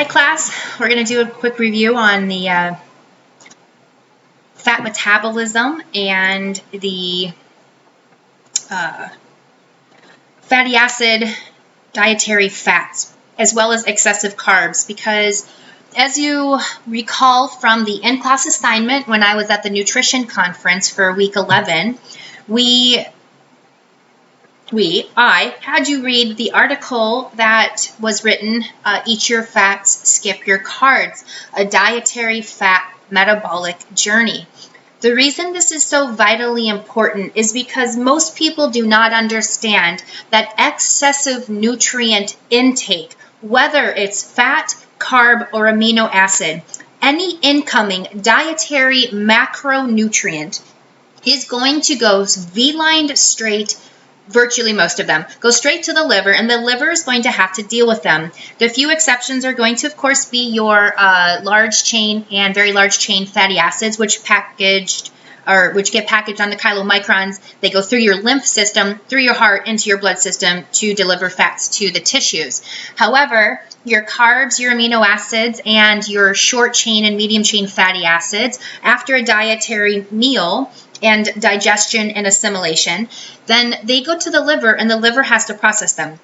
Hi class, we're going to do a quick review on the fat metabolism and the fatty acid dietary fats, as well as excessive carbs, because as you recall from the in-class assignment when I was at the nutrition conference for week 11, I had you read the article that was written, Eat Your Fats, Skip Your Carbs, a dietary fat metabolic journey. The reason this is so vitally important is because most people do not understand that excessive nutrient intake, whether it's fat, carb, or amino acid, any incoming dietary macronutrient is going to go V-lined straight, virtually most of them, go straight to the liver, and the liver is going to have to deal with them. The few exceptions are going to, of course, be your large chain and very large chain fatty acids, which get packaged on the chylomicrons. They go through your lymph system, through your heart, into your blood system to deliver fats to the tissues. However, your carbs, your amino acids, and your short chain and medium chain fatty acids, after a dietary meal and digestion and assimilation, then they go to the liver, and the liver has to process them.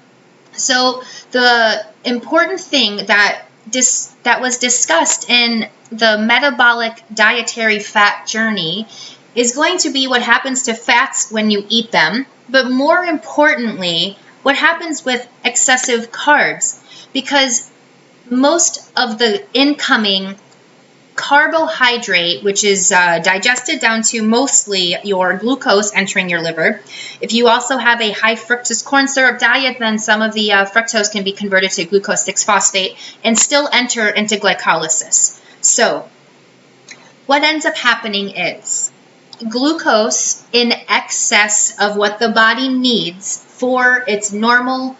So the important thing that was discussed in the metabolic dietary fat journey is going to be what happens to fats when you eat them, but more importantly, what happens with excessive carbs, because most of the incoming carbohydrate, which is digested down to mostly your glucose entering your liver. If you also have a high fructose corn syrup diet, then some of the fructose can be converted to glucose 6-phosphate and still enter into glycolysis. So what ends up happening is glucose in excess of what the body needs for its normal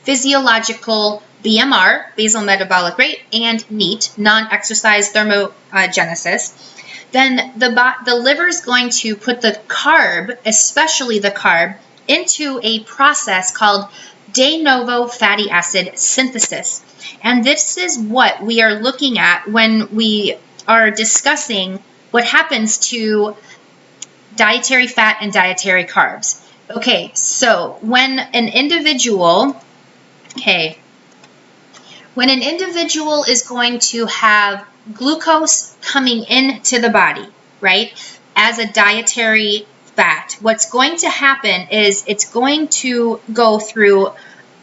physiological BMR, basal metabolic rate, and NEAT, non-exercise thermogenesis, then the liver is going to put the carb, especially the carb, into a process called de novo fatty acid synthesis. And this is what we are looking at when we are discussing what happens to dietary fat and dietary carbs. Okay, so when an individual is going to have glucose coming into the body, right, as a dietary fat, what's going to happen is it's going to go through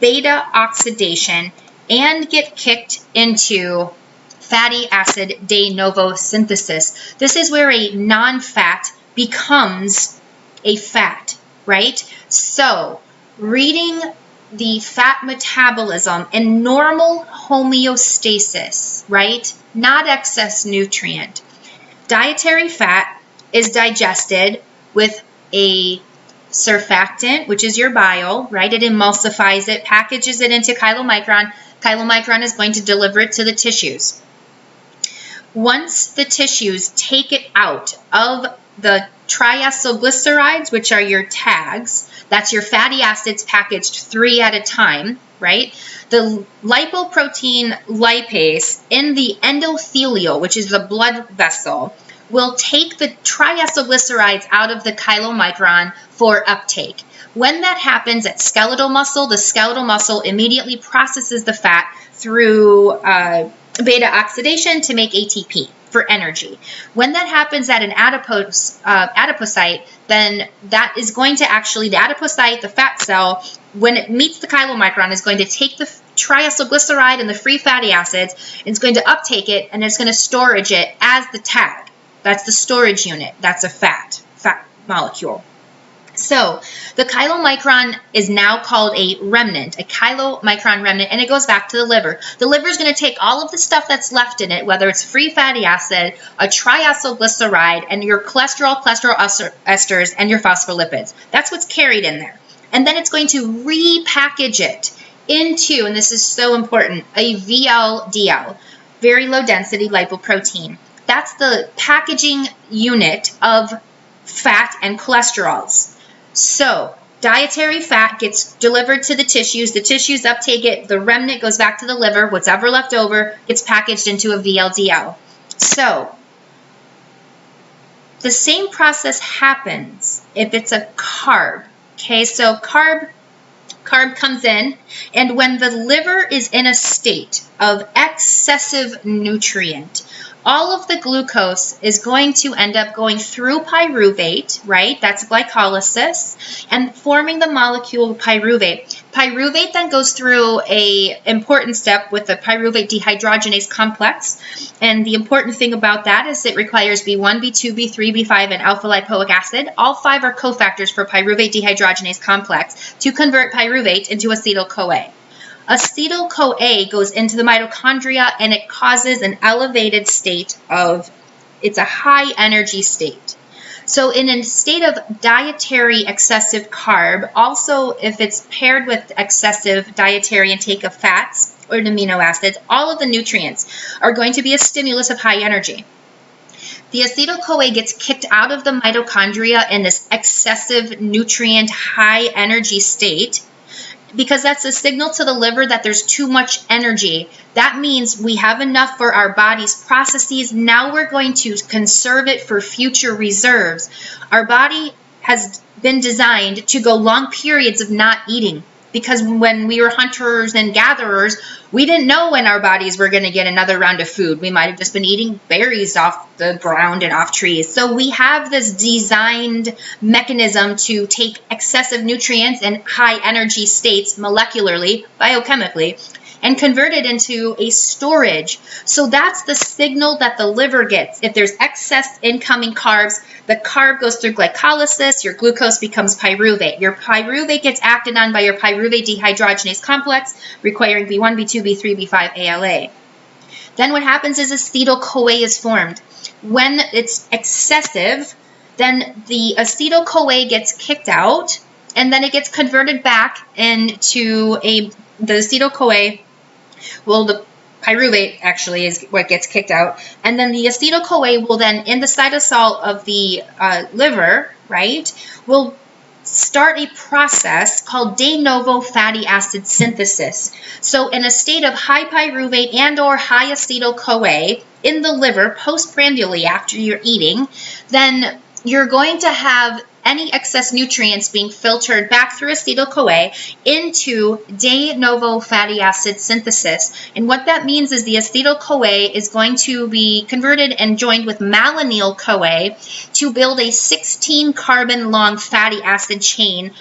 beta oxidation and get kicked into fatty acid de novo synthesis. This is where a non-fat becomes a fat, right? So reading the fat metabolism and normal homeostasis, right? Not excess nutrient. Dietary fat is digested with a surfactant, which is your bile, right? It emulsifies it, packages it into chylomicron. Chylomicron is going to deliver it to the tissues. Once the tissues take it out of the triacylglycerides, which are your tags, that's your fatty acids packaged 3 at a time, right? The lipoprotein lipase in the endothelial, which is the blood vessel, will take the triacylglycerides out of the chylomicron for uptake. When that happens at skeletal muscle, the skeletal muscle immediately processes the fat through beta oxidation to make ATP for energy. When that happens at an adipocyte, then that is going to actually, the adipocyte, the fat cell, when it meets the chylomicron, is going to take the triacylglyceride and the free fatty acids, and it's going to uptake it, and it's going to storage it as the tag. That's the storage unit. That's a fat molecule. So the chylomicron is now called a remnant, a chylomicron remnant, and it goes back to the liver. The liver is going to take all of the stuff that's left in it, whether it's free fatty acid, a triacylglyceride, and your cholesterol esters, and your phospholipids. That's what's carried in there. And then it's going to repackage it into, and this is so important, a VLDL, very low density lipoprotein. That's the packaging unit of fat and cholesterols. So dietary fat gets delivered to the tissues uptake it, the remnant goes back to the liver, what's ever left over gets packaged into a VLDL. So the same process happens if it's a carb. Okay, so carb comes in, and when the liver is in a state of excessive nutrient, all of the glucose is going to end up going through pyruvate, right? That's glycolysis, and forming the molecule pyruvate. Pyruvate then goes through an important step with the pyruvate dehydrogenase complex, and the important thing about that is it requires B1, B2, B3, B5, and alpha lipoic acid. All 5 are cofactors for pyruvate dehydrogenase complex to convert pyruvate into acetyl-CoA. Acetyl-CoA goes into the mitochondria, and it causes an elevated state of, it's a high energy state. So in a state of dietary excessive carb, also if it's paired with excessive dietary intake of fats or amino acids, all of the nutrients are going to be a stimulus of high energy. The acetyl-CoA gets kicked out of the mitochondria in this excessive nutrient high energy state, because that's a signal to the liver that there's too much energy. That means we have enough for our body's processes. Now we're going to conserve it for future reserves. Our body has been designed to go long periods of not eating, because when we were hunters and gatherers, we didn't know when our bodies were going to get another round of food. We might have just been eating berries off the ground and off trees. So we have this designed mechanism to take excessive nutrients and high energy states molecularly, biochemically, and convert it into a storage. So that's the signal that the liver gets. If there's excess incoming carbs, the carb goes through glycolysis, your glucose becomes pyruvate. Your pyruvate gets acted on by your pyruvate dehydrogenase complex, requiring B1, B2, B3, B5, ALA. Then what happens is acetyl-CoA is formed. When it's excessive, then the acetyl-CoA gets kicked out, and then it gets converted back into the acetyl-CoA. Well, the pyruvate actually is what gets kicked out, and then the acetyl-CoA will then, in the cytosol of the liver, right, will start a process called de novo fatty acid synthesis. So in a state of high pyruvate and or high acetyl-CoA in the liver postprandially after you're eating, then you're going to have any excess nutrients being filtered back through acetyl-CoA into de novo fatty acid synthesis. And what that means is the acetyl-CoA is going to be converted and joined with Malonyl CoA to build a 16 carbon long fatty acid chain,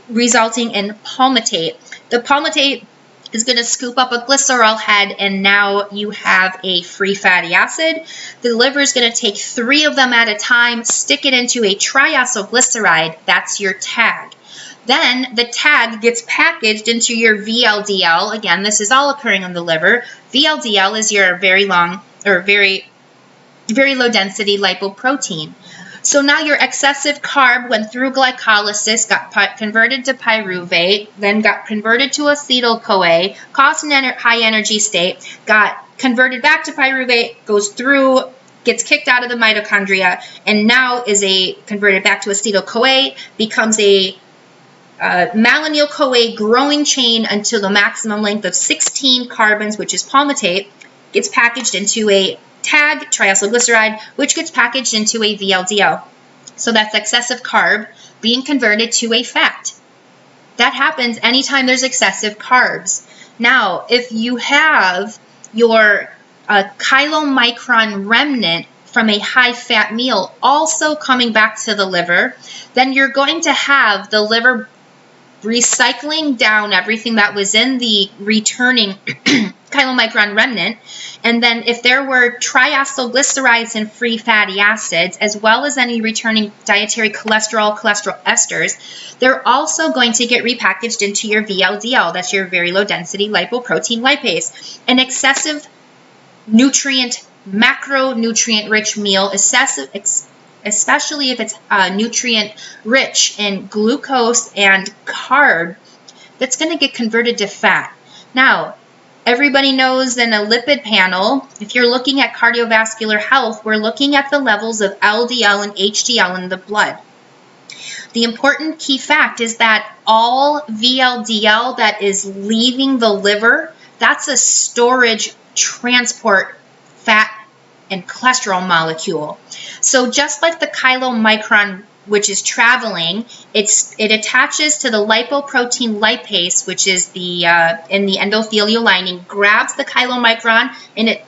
resulting in palmitate. The palmitate is going to scoop up a glycerol head, and now you have a free fatty acid. The liver is going to take 3 of them at a time, stick it into a triacylglyceride. That's your TAG. Then the TAG gets packaged into your VLDL. Again, this is all occurring in the liver. VLDL is your very long or very low density lipoprotein. So now your excessive carb went through glycolysis, got converted to pyruvate, then got converted to acetyl-CoA, caused an high energy state, got converted back to pyruvate, goes through, gets kicked out of the mitochondria, and now is converted back to acetyl-CoA, becomes a Malonyl CoA growing chain until the maximum length of 16 carbons, which is palmitate, gets packaged into a TAG, triacylglyceride, which gets packaged into a VLDL. So that's excessive carb being converted to a fat. That happens anytime there's excessive carbs. Now, if you have your chylomicron remnant from a high-fat meal also coming back to the liver, then you're going to have the liver recycling down everything that was in the returning chylomicron remnant. And then if there were triacylglycerides and free fatty acids, as well as any returning dietary cholesterol esters, they're also going to get repackaged into your VLDL. That's your very low density lipoprotein lipase. An excessive nutrient, macronutrient rich meal, especially if it's nutrient rich in glucose and carb, that's going to get converted to fat. Now, everybody knows in a lipid panel, if you're looking at cardiovascular health, we're looking at the levels of LDL and HDL in the blood. The important key fact is that all VLDL that is leaving the liver, that's a storage transport fat and cholesterol molecule. So just like the chylomicron, which is traveling, it attaches to the lipoprotein lipase, which is the in the endothelial lining, grabs the chylomicron, and it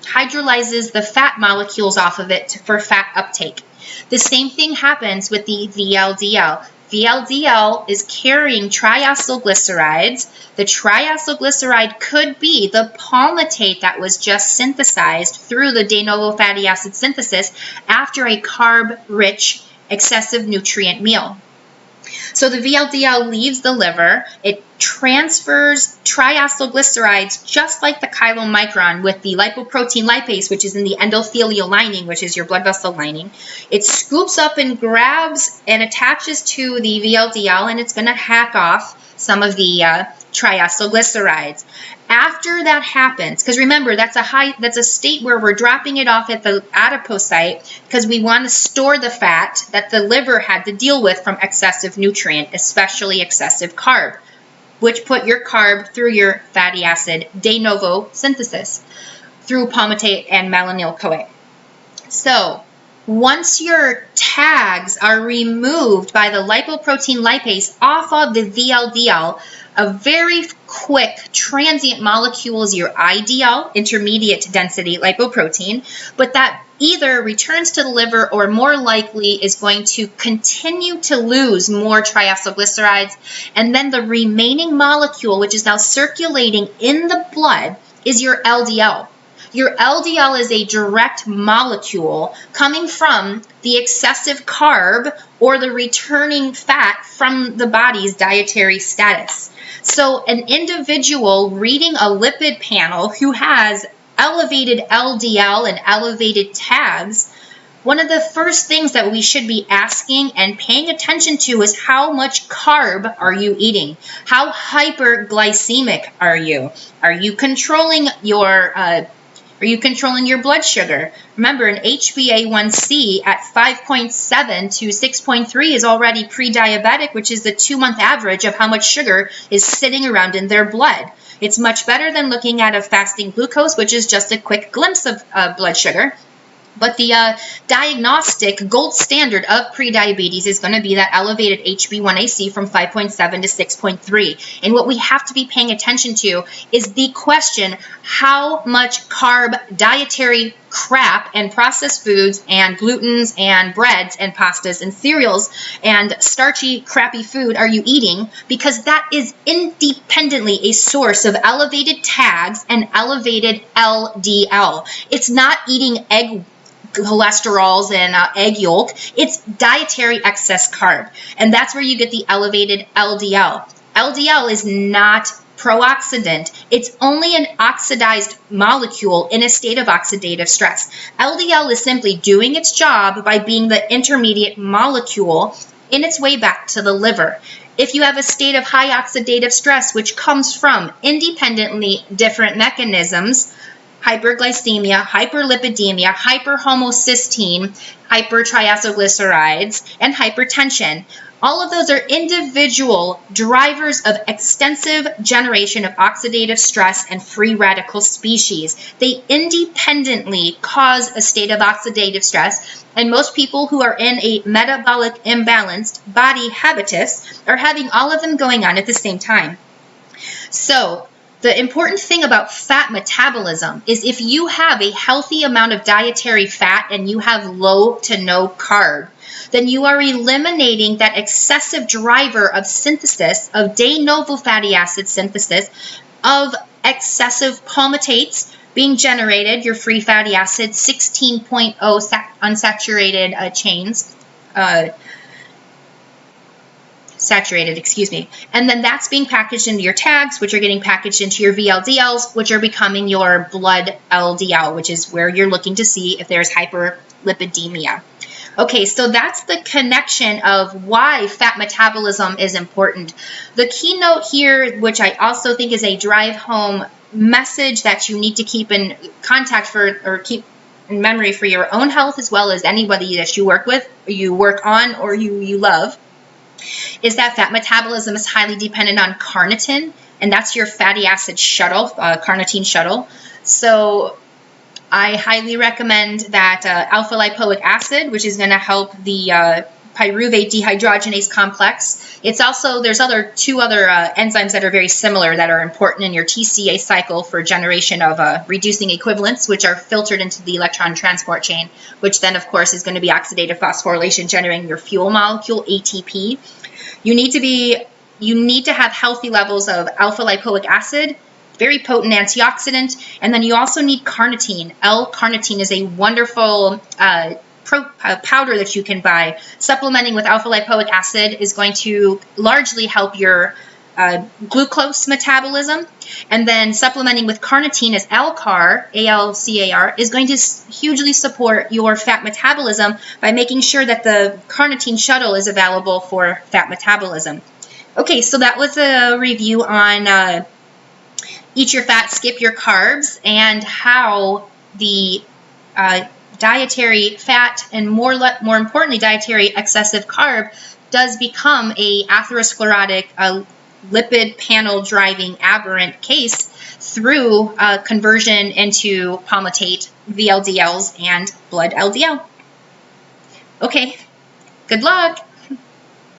hydrolyzes the fat molecules off of it for fat uptake. The same thing happens with the VLDL. VLDL is carrying triacylglycerides. The triacylglyceride could be the palmitate that was just synthesized through the de novo fatty acid synthesis after a carb-rich, excessive nutrient meal. So the VLDL leaves the liver. It transfers triacylglycerides just like the chylomicron with the lipoprotein lipase, which is in the endothelial lining, which is your blood vessel lining. It scoops up and grabs and attaches to the VLDL, and it's going to hack off some of the triacylglycerides. After that happens, because remember, that's a state where we're dropping it off at the adipocyte because we want to store the fat that the liver had to deal with from excessive nutrient, especially excessive carb, which put your carb through your fatty acid de novo synthesis through palmitate and malonyl CoA. So once your tags are removed by the lipoprotein lipase off of the VLDL, a very quick transient molecule is your IDL, intermediate density lipoprotein, but that either returns to the liver or more likely is going to continue to lose more triacylglycerides. And then the remaining molecule, which is now circulating in the blood, is your LDL. Your LDL is a direct molecule coming from the excessive carb or the returning fat from the body's dietary status. So an individual reading a lipid panel who has elevated LDL and elevated tags, one of the first things that we should be asking and paying attention to is how much carb are you eating? How hyperglycemic are you? Are you controlling your blood sugar? Remember, an HbA1c at 5.7 to 6.3 is already pre-diabetic, which is the 2-month average of how much sugar is sitting around in their blood. It's much better than looking at a fasting glucose, which is just a quick glimpse of blood sugar. But the diagnostic gold standard of prediabetes is going to be that elevated HbA1c from 5.7 to 6.3. And what we have to be paying attention to is the question, how much carb, dietary crap, and processed foods, and glutens, and breads, and pastas, and cereals, and starchy, crappy food are you eating? Because that is independently a source of elevated tags and elevated LDL. It's not eating egg cholesterols and egg yolk. It's dietary excess carb. And that's where you get the elevated LDL. LDL is not pro-oxidant. It's only an oxidized molecule in a state of oxidative stress. LDL is simply doing its job by being the intermediate molecule in its way back to the liver. If you have a state of high oxidative stress, which comes from independently different mechanisms, hyperglycemia, hyperlipidemia, hyperhomocysteine, hypertriacylglycerides, and hypertension. All of those are individual drivers of extensive generation of oxidative stress and free radical species. They independently cause a state of oxidative stress, and most people who are in a metabolic imbalanced body habitus are having all of them going on at the same time. So, the important thing about fat metabolism is if you have a healthy amount of dietary fat and you have low to no carb, then you are eliminating that excessive driver of synthesis, of de novo fatty acid synthesis, of excessive palmitates being generated, your free fatty acids, 16.0 unsaturated chains, saturated, and then that's being packaged into your tags, which are getting packaged into your VLDLs, which are becoming your blood LDL, which is where you're looking to see if there's hyperlipidemia. Okay, so that's the connection of why fat metabolism is important. The keynote here, which I also think is a drive home message that you need to keep in contact for, or keep memory for your own health as well as anybody that you work with, or you work on, or you love, is that fat metabolism is highly dependent on carnitine, and that's your fatty acid shuttle, carnitine shuttle. So I highly recommend that alpha lipoic acid, which is going to help the pyruvate dehydrogenase complex. It's also, there's two other enzymes that are very similar that are important in your TCA cycle for generation of reducing equivalents, which are filtered into the electron transport chain, which then of course is going to be oxidative phosphorylation, generating your fuel molecule, ATP. You need to have healthy levels of alpha lipoic acid, very potent antioxidant, and then you also need carnitine. L-carnitine is a wonderful powder that you can buy. Supplementing with alpha lipoic acid is going to largely help your glucose metabolism, and then supplementing with carnitine as L-CAR, A-L-C-A-R, is going to hugely support your fat metabolism by making sure that the carnitine shuttle is available for fat metabolism. Okay, so that was a review on eat your fat, skip your carbs, and how the dietary fat, and more importantly, dietary excessive carb does become a atherosclerotic lipid panel driving aberrant case through conversion into palmitate, VLDLs, and blood LDL. Okay, good luck.